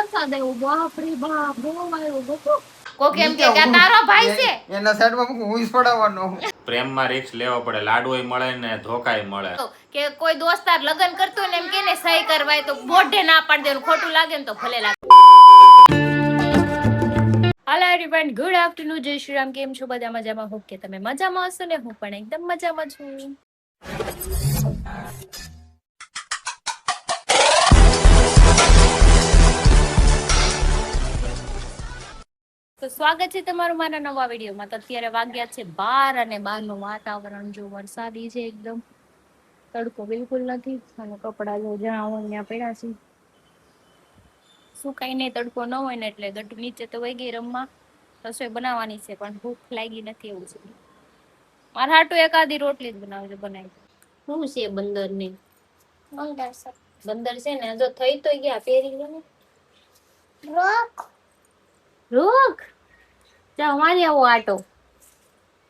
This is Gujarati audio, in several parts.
વરસાદ આવ્યો, બાપ રે બાપ, બહુ આવ્યો ગોપુ. કોક એમ કે આ તારો ભાઈ છે, એના સાઈડમાં હું ઊંઘ પડાવવાનો. પ્રેમમાં રિસ્ક લેવો પડે, લાડવોય મળે ને ધોકાય મળે. કે કોઈ દોસ્તાર લગન કરતો ને એમ કે ને સહી કરવાય તો બોઢે ના પાડી દેવાનું, ખોટું લાગે ને તો ભલે લાગે. હાલો એવરીવન, ગુડ આફ્ટરનૂન, જય શ્રી રામ. કેમ છો બધા? મજામાં? હોપ કે તમે મજામાં હશો ને હું પણ એકદમ મજામાં છું. તો સ્વાગત છે તમારું મારા નવા વિડીયોમાં. તો અત્યારે વાગ્યા છે 12 અને બહારનું વાતાવરણ જો વરસાદી છે એકદમ. તડકો બિલકુલ નથી અને કપડા જો જ્યાં હોય ત્યાં પડ્યા છે. શું કઈ નહીં, તડકો ન હોય ને એટલે ગટુ નીચે તો વહી ગઈ રમવા. રસોઈ બનાવવાની છે પણ ભૂખ લાગી નથી એવું છે. મારા હાટુ એકાદી રોટલી જ બનાવજો, બનાવી. શું છે બંદર ને? બંદર છે ને, જો થઈ તો ગયા, પહેરી લે ને. રોક જા મારી આવો આટો.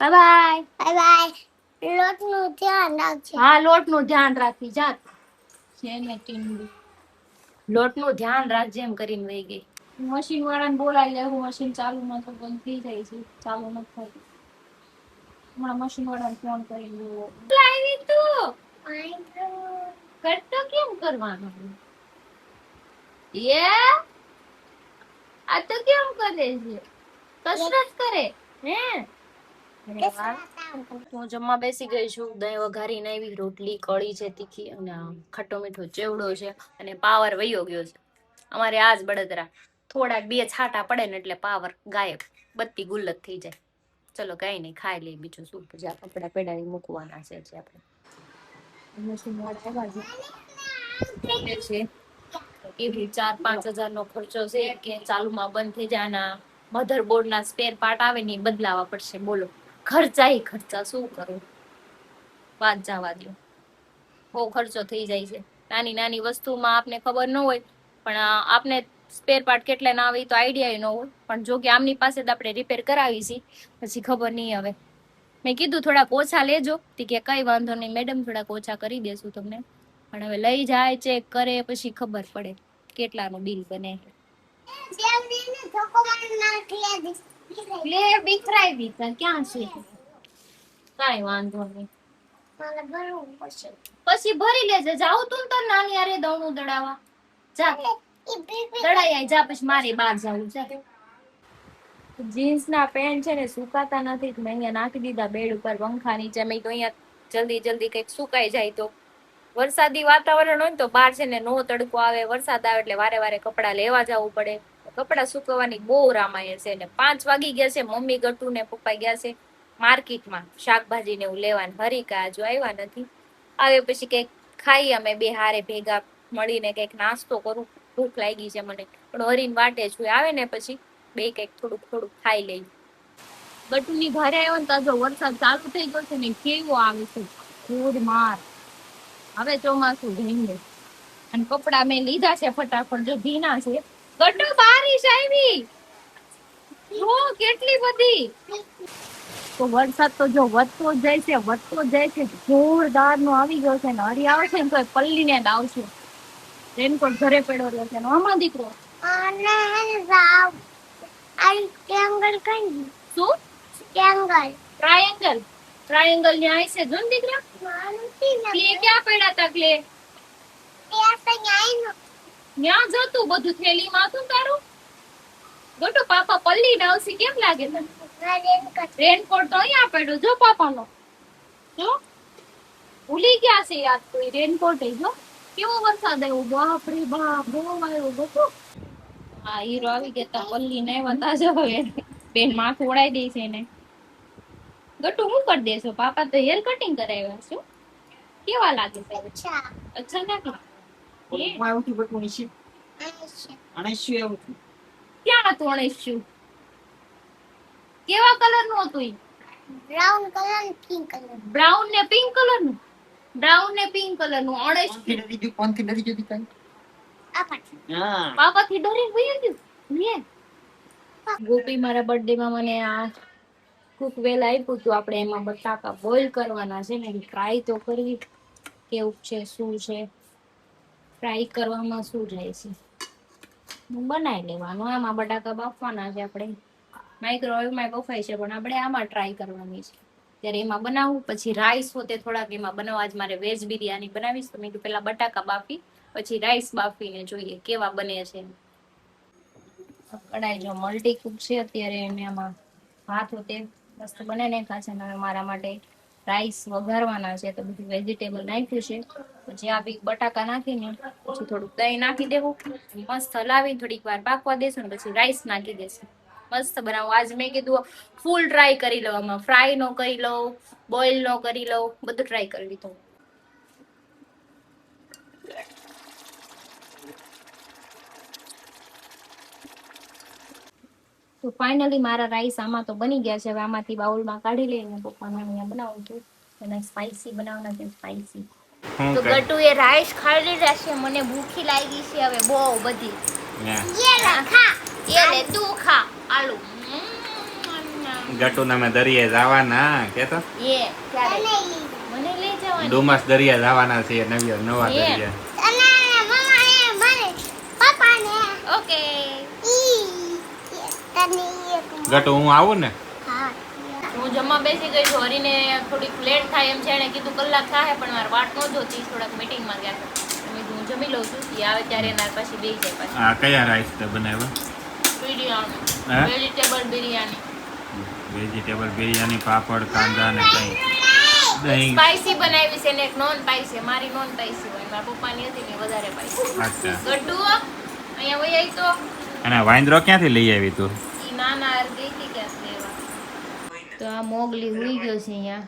Bye bye. Bye bye. લોટનું ધ્યાન રાખજે. હા, લોટનું ધ્યાન રાખી જા. છે ને ટીંડું. લોટનું ધ્યાન રાખજે એમ કરીને વહી ગઈ. મશીન વાળાને બોલાવી લેવું, મશીન ચાલુ ન તો બંધ થઈ જાય છે, ચાલુ ન થાય. હમણાં મશીન વાળાને ફોન કરી લેવો. લાવી તું કટ તો કેમ કરવાનો? આ તો કેમ કરે છે? કસરત કરે હે? હું જમવા બેસી ગઈ છું. દહીં વઘારીને આવી, રોટલી કળી છે તીખી અને ખટ્ટો મીઠો ચેવડો છે અને પાવર વયો ગયો છે અમારે. આજ બળતરા થોડાક બે છાંટા પડે ને એટલે પાવર ગાયબ, બત્તી ગુલ્લત થઈ જાય. ચલો કઈ નહીં, ખાઈ લઈ. બીજું શું, પછી આ કપડા પેડાવી મૂકવાના છે હજી આપણે. એવી 4-5 હજાર નો ખર્ચો છે કે ચાલુમાં બંધ થઈ જાય. મધરબોર્ડ ના સ્પેર પાર્ટ આવે ને બદલાવા પડશે. બોલો, ખર્ચા શું કરું, વાત જવા દો. બહુ ખર્ચો થઈ જાય છે. નાની નાની વસ્તુમાં આપને ખબર ન હોય પણ આપને સ્પેર પાર્ટ કેટલા ના આવે તો આઈડિયા ન હોય. પણ જો કે આમની પાસે જ આપણે રિપેર કરાવી છે, પછી ખબર નહીં. હવે મેં કીધું થોડાક ઓછા લેજો, કે કઈ વાંધો નહીં મેડમ, થોડાક ઓછા કરી દેશું તમને. પણ હવે લઈ જાય, ચેક કરે, પછી ખબર પડે કેટલાનું બિલ બને. ક્યાં છે? કઈ વાંધો નહીં, પછી ભરી લેજે. જાવ તું તાર નાની આરે દવણું દડાવા જા, દડાઈ આય જા, પછી મારે બહાર જવું છે. જીન્સ ના પેન્ટ છે ને સુકાતા નથી, મેં અહીંયા નાખી દીધા બેડ ઉપર પંખા નીચે. મેં તો અહીંયા જલ્દી કઈક સુકાઈ જાય. તો વરસાદી વાતાવરણ હોય ને તો બહાર છે ને નો તડકો આવે, વરસાદ આવે એટલે વારે વારે કપડા લેવા જવું પડે. કપડા સુકવવાની બહુ રામાયણ છે ને. 5 વાગી ગયા છે. મમ્મી ગટુ ને પપ્પા ગયા છે માર્કેટમાં શાકભાજી ને એવું લેવાનું. હરિકા હજુ આવ્યા નથી. આવે પછી કઈક ખાઈ, અમે બે હારે ભેગા મળીને કઈક નાસ્તો કરું. ભૂખ લાગી છે મને, પણ હરીને વાટે છું, આવે ને પછી બે કઈક થોડુંક ખાઈ લઈ. ગટુની ઘરે આવ્યો ને તો વરસાદ ચાલુ થઈ ગયો છે ને, કેવો આવે છે ધોધમાર. હવે ચોમાસું ભીંગે અને કપડા મેં લીધા છે ફટાફટ, જો ભીના છે. ગટુ બારીશ આવી, જો કેટલી બધી. તો વરસાદ તો જો વધતો જ જાય છે, જોરદાર નો આવી ગયો છે ને. હરી આવે છે ને તો પલ્લીને જ આવશે. રેનકોટ ઘરે પડ્યો રહ્યો છે ને. આમાં દીકરો ટ્રાયેંગલ ને આઈ છે જો દીકરા. ક્લે ક્યાં પડ્યા તા? ક્લે ન્યા જતું બધું થેલીમાં હતું તારું. ગોટુ પાપા પલ્લી ને આવશે, કેમ લાગે તને? રેનકોટ તો અહીંયા પડ્યો જો પાપાનો. જો ભૂલી ગયા છે યાદ તો રેનકોટ. જો કેવો વરસાદ આવ્યો, બાપ રે બાપ, બહુ આવ્યો ગોટુ. હા, હીરો આવી ગયા તા પલ્લી ને વતા જો. હવે બેન માથું ઉડાઈ દે છે ને. ગટુ હું કરી દેશો? પાપા તો હેર કટિંગ કરાવ્યા છે. કેવા લાગે છે? અચ્છા લાગે. ક્યાં હતું 89? કેવા કલર નું હતું? બ્રાઉન ને પિંક કલર નું. બ્રાઉન ને પિંક કલર નું 89. પાપા થી ડરી ગયું. ગોપી મારા બર્થડે માં મને આ કુકવેલ આપ્યું હતું. આપણે એમાં બટાકા બોઇલ કરવાના છે ને, ટ્રાય તો કરવી કેવું છે, શું છે. ટ્રાય કરવામાં શું જાય છે. બનાવી લેવાનું. આમાં બટાકા બાફવાના છે આપણે, માઇક્રોવેવમાં બફાય છે પણ આપણે આમાં ટ્રાય કરવાની છે. ત્યારે એમાં બનાવું, પછી રાઈસ હોતે થોડાક એમાં બનાવવા. આજ મારે વેજ બિરયાની બનાવીશ, તો મેં કીધું પેલા બટાકા બાફી પછી રાઈસ બાફીને જોઈએ કેવા બને છે. કડાઈ જો મલ્ટી કુક છે અત્યારે, મેં આમાં ભાત હોતે મસ્ત બનાવી નાખ્યા છે. અને હવે મારા માટે રાઈસ વઘારવાના છે, તો બધું વેજીટેબલ નાખ્યું છે. પછી આ બી બટાકા નાખીને પછી થોડુંક દહીં નાખી દેવું, મસ્ત હલાવી થોડીક વાર પાકવા દેશું ને પછી રાઈસ નાખી દેશું. મસ્ત બનાવું. આજ મેં કીધું ફૂલ ટ્રાય કરી લઉં, આમાં ફ્રાય નો કરી લઉં, બોઇલ નો કરી લઉં, બધું ટ્રાય કરી લીધું. તો ફાઇનલી મારા રાઈસ આમાં તો બની ગયા છે. હવે આમાંથી બાઉલમાં કાઢી લઈને પપ્પાને અહીંયા બનાવું છું. અને સ્પાઈસી બનાવવાના છે, સ્પાઈસી. તો ગટુએ રાઈસ ખાઈ લીધા છે, મને ભૂખી લાગી છે હવે બહુ બધી. એ લે તું ખા આલુ. ગટુ નામે દરિયે જવાના કેતો એ ક્યારે મને લઈ જવાની? ડુમસ દરિયા જવાના છે, નવા દરિયા. ઓકે ગટુ હું આવું ને હું જમવા બેસી ગઈ છું. હરીને થોડીક લેટ થાય એમ છે, એને કીધું કલાક થાય પણ મારે વાટ ન જોતી, થોડાક મીટિંગમાં ગયા હતા. મેં કીધું હું જમી લઉં છું, એ આવે ત્યારે એના પછી બેસી જાય પાછી. આ કયા રાઈસ તે બનાવ્યા? બિરયાની, વેજીટેબલ બિરયાની. વેજીટેબલ બિરયાની, પાપડ, કાંદા ને કઈ દહીં. સ્પાઈસી બનાવી છે ને એક નોન સ્પાઈસી. મારી નોન સ્પાઈસી હોય, મારા પપ્પાની હતી ને વધારે સ્પાઈસી. અચ્છા. ગટ્ટુ અહીંયા વઈ આવી તો. અને વાંદરો ક્યાંથી લઈ આવી તું? ઈ નાના ગઈ હતી ક્યાં લેવા. તો આ મોગલી હુઈ ગયો છે અહીંયા.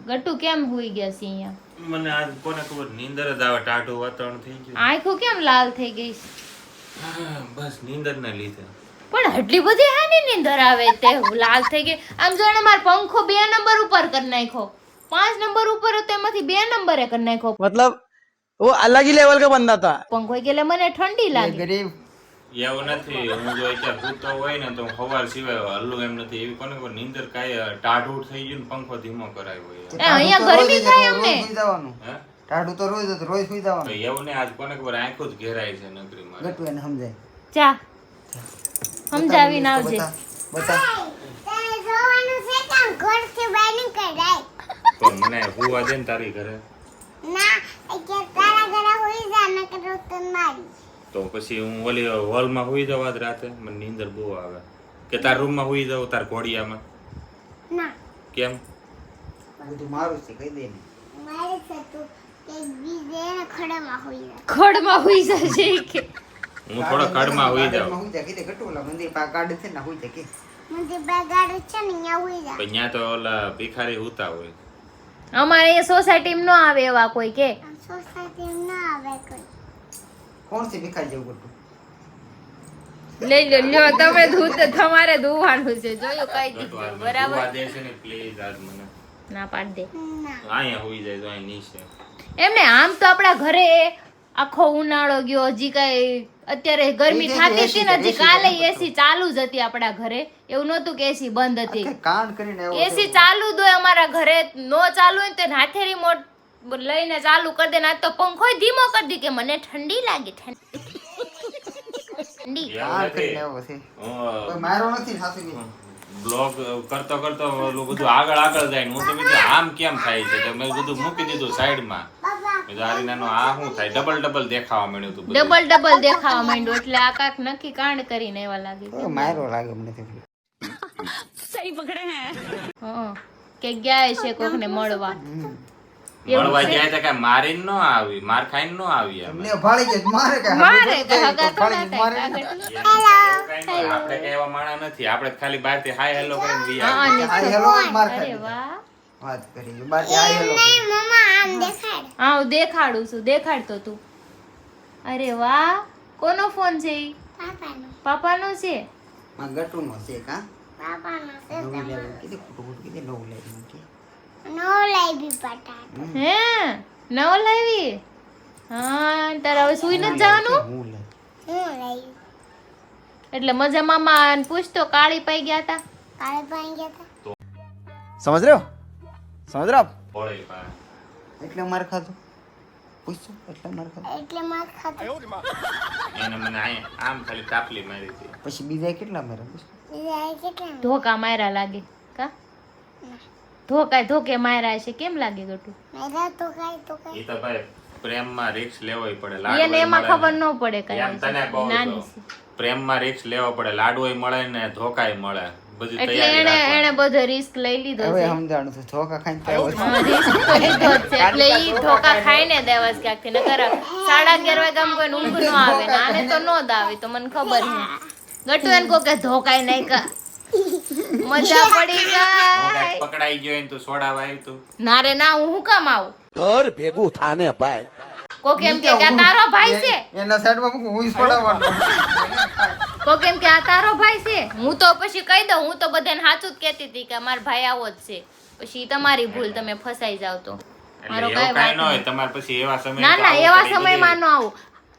ગટ્ટુ કેમ હુઈ ગયા છે અહીંયા? મને આજ કોને ખબર નીંદર જ આવે, ટાઢું વાતાવરણ થઈ ગયું. આંખો કેમ લાલ થઈ ગઈ છે? બસ નીંદર ના લીધે. પણ એટલી બધી હાની નીંદર આવે તે લાલ થઈ ગઈ? આમ જોને માર પંખો 2 નંબર ઉપર કરી નાખ્યો, 5 નંબર ઉપર હતો એમાંથી 2 નંબરે કરી નાખ્યો. मतलब वो अलग ही लेवल का बंदा था. પંખો એટલે મને ઠંડી લાગે. ગરીબ એવું નથી, હું જો અત્યારે સૂતો હોય ને તો સવાર સિવાય હલ્લું એમ નથી. એવી કોને ખબર નીંદર કાંઈ ટાઢું થઈ ગયું ને પંખો ધીમો કરાયો હોય. અહીંયા ગરમી થાય અમને. જવાનું હે ટાઢું તો રોજ સુઈ તો જવાનું. એવું ને આજ કોને ખબર આંખો જ ઘેરાય છે નગરીમાં. ગટુ એને સમજાય. જા સમજાવીને આવજે. બતા તો મને હુવા દે ને તારી ઘરે. તો પછી હું ઓલી હોલમાં હુઈ જાવ આજ રાતે. મને નીંદર બહુ આવે. કે તાર રૂમમાં હુઈ જાવ, તાર ઘોડિયામાં? કેમ? બધું મારું છે, કહી દે ને. ખડમાં હુઈ જશે કે હું થોડો કડમાં હુઈ જાઉં. હુઈ જા, કીધે ગટુ ઓલા મંદિર પા ગાડ છે ને, હુઈ જા કે. પણ ત્યાં તો ઓલા ભિખારી હુતા હોય. અમારે એ સોસાયટીમાં ન આવે એવા કોઈ કે. કોણ છે ભિખારી જેવું ગટુ? લઈ લો લ્યો તમે ધૂત તમારે ધોવાનું છે. જોયું કઈ ગટુ દીધું આજ મને બરાબર. હુવા દે છે ને પ્લીઝ આજ મને. ના પાડ દે. અહીંયા હુઈ જાય તો અહીં નીચે. એમને આમ તો આપણા ઘરે આખો ઉનાળો ગયો, હજી કઈ અત્યારે ગરમી થતી હતી ને, હજી કાલે એસી ચાલુ જ હતી આપણા ઘરે. એવું નહોતું કે એસી બંધ હતી. કાન કરીને આવ્યો એસી ચાલુ જ હોય અમારા ઘરે. નો ચાલુ હોય તો હાથે રિમોટ લઈને ચાલુ કરી દે. આજ તો પંખો ધીમો કરી દી કે મને ઠંડી લાગે. ઠંડી કાન કરીને આવ્યો છે. કોઈ મારો નથી સાસુ બી. બ્લોગ કરતો કરતો ઓલું બધું આગળ જાય ને હું તો બીજું આમ કેમ થાય છે તો મેં બધું મૂકી દીધું સાઈડમાં. આરીનાનો આ શું થાય, ડબલ દેખાવા મળ્યું હતું. ડબલ દેખાવા માંડ્યું એટલે આ કાક નક્કી કાંડ કરીને એવા લાગે. મારો લાગે મને તો. સહી પકડે હે. હા કે ગયા છે કોકને મળવા. મળવા જાય તો કઈ મારીને ન આવી, માર ખાઈને ન આવી. ને ભાળી જાય મારે કે મારે કે હગા તો ના થાય. આપણે કઈ એવા માણા નથી. આપણે ખાલી બહાર થી હાય હેલો કરીને વી આવી. આ હેલો માર અરે ખાઈ વાહ. વાત કરી બાકી આ હેલો. હા હું દેખાડું છું, દેખાડતો તું. અરે વાહ, કોનો ફોન છે? પાપાનો છે. માં ગટુ નો છે કા? નવું લેવું કીધું, ખોટું કીધું, નવું લેવું કે. હે નવો લાવી? હા તારે હવે સુઈ નથી જવાનું હું લે. એટલે મજા મામા પૂછતો કાળી પાઈ ગયા હતા. समझ रहे हो आप? હોળી પાસે. એટલે માર ખાધું. પૂછો એટલા માર ખાધા એને મને આમ ખાલી તાપલી મારી હતી. પછી બીજા કેટલા માર્યા? ધોકા માર્યા લાગે કા ધોકે માર્યા છે કેમ લાગે ગટુ એ તો ભાઈ પ્રેમમાં રિસ્ક લેવોય પડે. એને લાડવાય એમાં મળે ખબર ને. ન પડે કઈ એમ તને કહું નાની છું. પ્રેમમાં રિસ્ક લેવો પડે. લાડવાય મળે ને ધોકાય મળે. બધી એટલે તૈયારી એને રાખવાની. બધો રિસ્ક લઈ લીધો હવે છે સમજાણું છું ધોકા ખાઈને તો આવ્યો છું. હા, risk તો લીધો જ છે. એટલે ઈ ધોકા ખાઈને દેવાસ ક્યાંકથી નકર 11:30 વાગે આમ કોઈને ઊંઘ ન આવે ને આને તો નો જ આવે તો મને ખબર છે ગટુ એને કો કે ધોકાય નહીં કા મજા પડી હું ગઈ કાંઈક પકડાઈ ગયો એને તું સોડાવા આવ્યું તું. ના રે ના હું કામ આવું ઘર ભેગું થાને ભાઈ કોક એમ કે આ તારો ભાઈ છે એના સાઈડમાં મૂકું હું છોડાવવાનો. કોક એમ કે આ તારો ભાઈ છે હું તો પછી કહી દઉં હું તો બધાને સાચું જ કહેતી હતી કે મારો ભાઈ આવો જ છે પછી તમારી ભૂલ તમે ફસાઈ જાવ તો એટલે મારો એવું કાંઈ કાંઈ ન વાત હોય. તમારે પછી એવા સમયે ના તો ના આવું એવા કરી સમયમાં ન આવું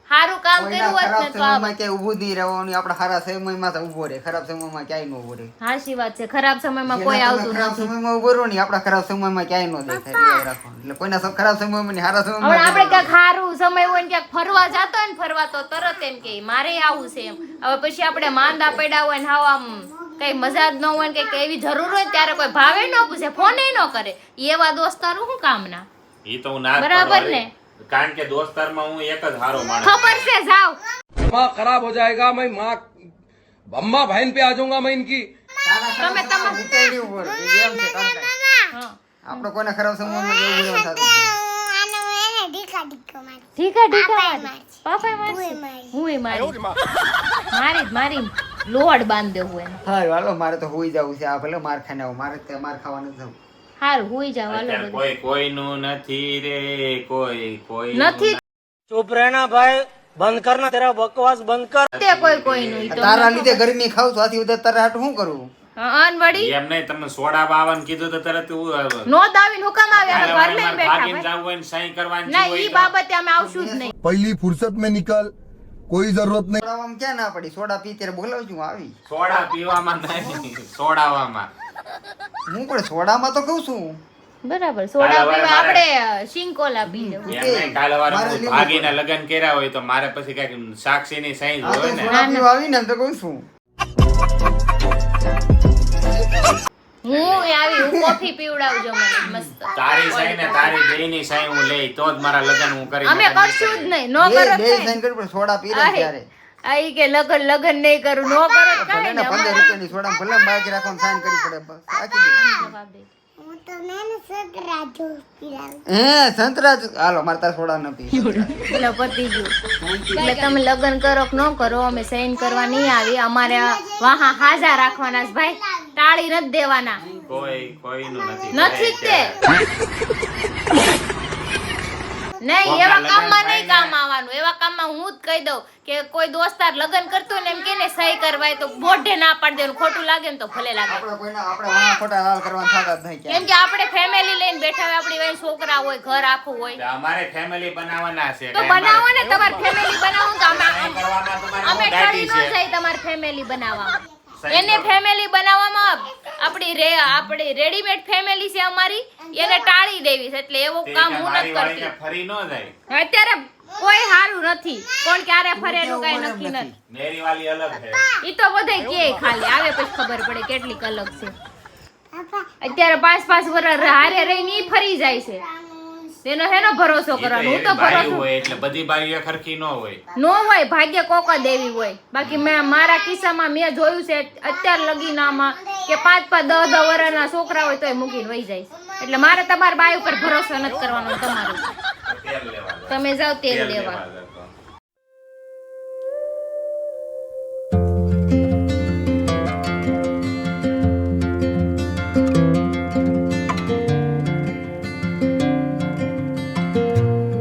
સારું કામ કોઈના કર્યું હોત ને ખરાબ તો આવું સમયમાં ક્યાંય ઊભું નહીં રહેવાનું. આપણે સારા સમયમાં તો ઊભો રહે, ખરાબ સમયમાં ક્યાંય ન ઊભો રહે. હાચી વાત છે ખરાબ સમયમાં કોઈ જેના આવતું તમે ખરાબ નથી સમયમાં ઊભો રહો ને આપણા ખરાબ સમયમાં ક્યાંય ન દેખાય. એટલે યાદ રાખવાનું. એટલે કોઈના ખરાબ સમયમાં ને સારા હવે સમયમાં આપણે ક્યાંક સારું સમય હોય ને ક્યાંક ફરવા જતો હોય ને ફરવા તો તરત એમ કે મારે આવું છે એમ હવે પછી આપણે માંદા પડ્યા હોય ને હાવ આમ કઈ મજા જ ન હોય ને કઈ એવી જરૂર હોય ત્યારે કોઈ ભાવે ન પૂછે ફોને ન કરે એવા દોસ્તારું શું કામના ઈ તો હું ના જ બરાબર પાડું ને? હવે. કારણ કે દોસ્તારમાં હું એક જ હારો માણસ ખબર છે જાવ दिमाग खराब हो जाएगा मैं माँ अम्मा बहन पे आ जाऊंगा मैं इनकी સારા ખરાબ તમે સમયમાં નીકળી ઊભો રહે. એ એમ છે કામકાજ. હા આપણે કોઈના ખરાબ સમયમાં જવું ન થતું. ઠીકા મારી પાપા મારી હું મારી મારી લોડ બાંધ દેવું એને હા હાલો મારે તો હોઈ જવું છે. આ ભલે માર ખાને આવું, મારે ત્યાં માર ખાવાનું જ જવું. હારું હુઈ જાવ હાલો અત્યારે બધું કોઈ કોઈનું નથી રે કોઈ નથી चुप रहना भाई बंद करना तेरा बकवास बंद कर તે કોઈ ઈ તો તારા લીધે ગરમી ખાવ છું, આથી વધારે તારા હાટું શું કરવું? અન વળી એમ નહીં. તમને સોડા આવવાનું કીધું તો તરત નો દાવીને હુકમ આવે અમે ઘર લઈને બેઠા ભાગીને ભાઈ જવું હોય ને સહી કરવાની ના હોય ઈ તો. બાબતે અમે આવશું જ નહીં पहली फुर्सत में निकल कोई जरूरत नहीं સોડામાં ક્યાં ના પડી? સોડા પી ત્યારે બોલાવજો આવી. સોડા પીવામાં નહીં સોડાવામાં. હું પણ સોડામાં તો કહું છું. બરાબર સોડા કાલે પીવા મારે- આપણે શિંકોલા પી લેવું એમ નહીં. કાલે વારે મારે હું લીધું ભાગીને લગ્ન કર્યા હોય તો મારે પછી કઈક સાક્ષીની સહી આ તો હોય ને. સોડા પીવા આવી ને તો કહું છું. હું આવી હું કોફી પીવડાવજો મને મસ્ત તારી સહી ને તારી બેયની સહી હું લઈ તો જ મારા લગ્ન હું કરી અમે કરશું જ નહીં નો બે કરો બે સાઈન કરી પણ સોડા પી રહ્યા ત્યારે. આઈ કે લગન નહીં કરું નો કરો તો કાંઈ ભલે ને નહીં. 15 રૂપિયાની સોડા ભલે બાકી રાખવાનું સાઈન કરવી પડે બસ. સાચી વાત. જવાબ દે. હે સંતરાજ હાલો મારે તાર સોડા ન પી. એટલે પતી ગયું એટલે તમે લગન કરો કે ન કરો અમે સાઈન કરવા નહીં આવી અમારે વાહા હાજા રાખવાના છે ભાઈ ટાળી નથી દેવાના કોઈનું નથી. નથી જ તે નહીં એવા કામમાં નહીં કામ આવવાનું એવા કામમાં હું જ કહી દઉં કે કોઈ દોસ્તાર લગન કરતો હોય ને એમ કે ને સહી કરવાય તો મોઢે ના પાડી દેવાનું ખોટું લાગે ને તો ભલે લાગે આપણે વાહ ખોટા હાલ કરવાનું થતા જ નહીં કેમ કે આપણે ફેમિલી લઈને બેઠા હોય આપણી વાંહે છોકરા હોય ઘર આખું હોય તો અમારે ફેમિલી બનાવવાના છે. તો બનાવો ને તમારી ફેમિલી બનાવો તો સહી કરવામાં તમારે અમે હું ટળી દાટી ન છે. જાય તમારી ફેમિલી બનાવવામાં સહી એને કરો. ફેમિલી બનાવવામાં આપણી રેડીમેડ ફેમિલી છે અમારી એને ટાળી દેવી છે એટલે એવું તે કામ કે હું મારી નથી વાળીને કરતી ફરી ન જાય. અત્યારે કોઈ સારું નથી કોણ ક્યારે ફરે એનું કઈ નક્કી નથી મેરી વાલી અલગ છે. ઈ તો બધાય કે ખાલી આવે પછી ખબર પડે કેટલીક અલગ છે અત્યારે 5-5 વર્ષ હારે રહીને ઈ ફરી જાય છે તેનો હેનો ભરોસો ઈ તો કરવાનો હું એવી તો બાયું ભરોસો હોય એટલે બધી બાયું ખરખી ન હોય. નો હોય ભાગ્ય કોક જ એવી હોય બાકી મેં મારા કિસ્સામાં મેં જોયું છે અત્યાર લગીનામાં કે 5-5 10 વર્ષના છોકરા હોય તોય મૂકીને વહી જાય એટલે મારે તમારા બાઈ ઉપર ભરોસો નથી કરવાનો તમારો તેલ લેવા જાવ. તમે જાઓ તેલ તેલ લેવા લેવા જાવ.